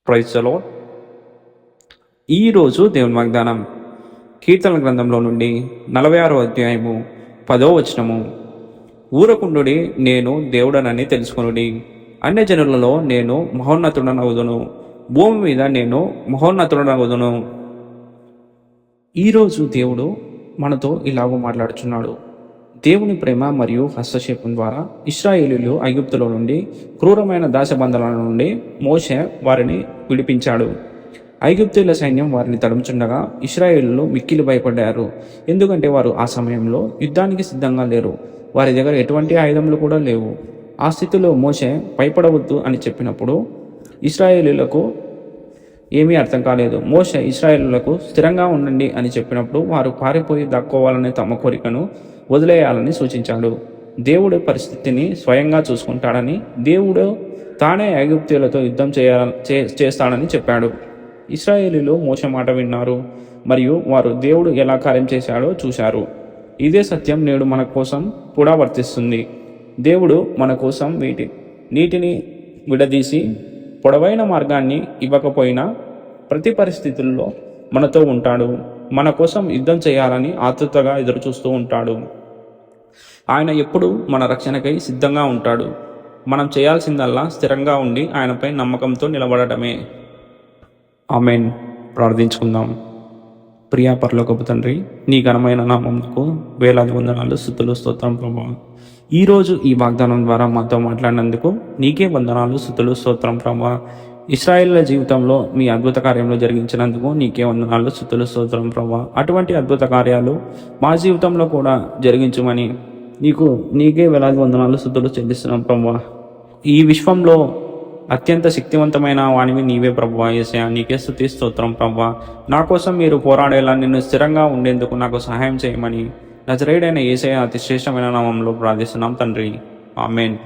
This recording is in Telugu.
Praise the lord. ఈరోజు దేవుని వాగ్దానం కీర్తన గ్రంథంలో నుండి 46వ అధ్యాయము 10వ వచనము. ఊరకుండుడి, నేను దేవుడనని తెలుసుకొనుడి. అన్యజనులలో నేను మహోన్నతుడనగుదును, భూమి మీద నేను మహోన్నతుడనగుదును. ఈరోజు దేవుడు మనతో ఇలాగూ మాట్లాడుచున్నాడు. దేవుని ప్రేమ మరియు హస్తక్షేపం ద్వారా ఇశ్రాయేలీయులు ఐగుప్తులో నుండి క్రూరమైన దాసబంధనాల నుండి మోషే వారిని విడిపించాడు. ఐగుప్తీయుల సైన్యం వారిని తడుముచుండగా ఇశ్రాయేలీయులు మిక్కిలి భయపడ్డారు. ఎందుకంటే వారు ఆ సమయంలో యుద్ధానికి సిద్ధంగా లేరు. వారి దగ్గర ఎటువంటి ఆయుధములు కూడా లేవు. ఆ స్థితిలో మోషే భయపడవద్దు అని చెప్పినప్పుడు ఇశ్రాయేలీయులకు ఏమీ అర్థం కాలేదు. మోషే ఇశ్రాయేలీయులకు స్థిరంగా ఉండండి అని చెప్పినప్పుడు వారు పారిపోయి దాక్కోవాలనే తమ కోరికను వదిలేయాలని సూచించాడు. దేవుడు పరిస్థితిని స్వయంగా చూసుకుంటాడని, దేవుడు తానే ఐగుప్తీయులతో యుద్ధం చేస్తాడని చెప్పాడు. ఇశ్రాయేలీయులు మోషే మాట విన్నారు మరియు వారు దేవుడు ఎలా కార్యం చేశాడో చూశారు. ఇదే సత్యం నేడు మన కోసం కూడా వర్తిస్తుంది. దేవుడు మన కోసం నీటిని విడదీసి పొడవైన మార్గాన్ని ఇవ్వకపోయినా ప్రతి పరిస్థితుల్లో మనతో ఉంటాడు. మన కోసం యుద్ధం చేయాలని ఆతృతగా ఎదురుచూస్తూ ఉంటాడు. ఆయన ఎప్పుడు మన రక్షణకై సిద్ధంగా ఉంటాడు. మనం చేయాల్సిందల్లా స్థిరంగా ఉండి ఆయనపై నమ్మకంతో నిలబడటమే. ఆమేన్. ప్రార్థించుకుందాం. ప్రియా పరలోకపు తండ్రి, నీ ఘనమైన నామమునకు వేలాది వందనాలు, స్తుతులు, స్తోత్రం ప్రభువా. ఈరోజు ఈ వాగ్దానం ద్వారా మాతో మాట్లాడినందుకు నీకే వందనాలు, స్తుతులు, స్తోత్రం ప్రభువా. ఇశ్రాయేలుల జీవితంలో మీ అద్భుత కార్యంలో జరిగించినందుకు నీకే వందనాలు, స్తుతులు, స్తోత్రం ప్రభువా. అటువంటి అద్భుత కార్యాలు మా జీవితంలో కూడా జరిగించమని నీకే వేలాది వందనాలు, స్తుతులు చెల్లిస్తున్నాం ప్రభువా. ఈ విశ్వంలో అత్యంత శక్తివంతమైన వానివి నీవే ప్రభువా. యేసయ్యా, నీకే స్తుతి, స్తోత్రం ప్రభువా. నా కోసం మీరు పోరాడేలా నిన్ను స్థిరంగా ఉండేందుకు నాకు సహాయం చేయమని నజరేయుడైన యేసయ్య అతి శ్రేష్టమైన నామంలో ప్రార్థిస్తున్నాం తండ్రి. ఆమేన్.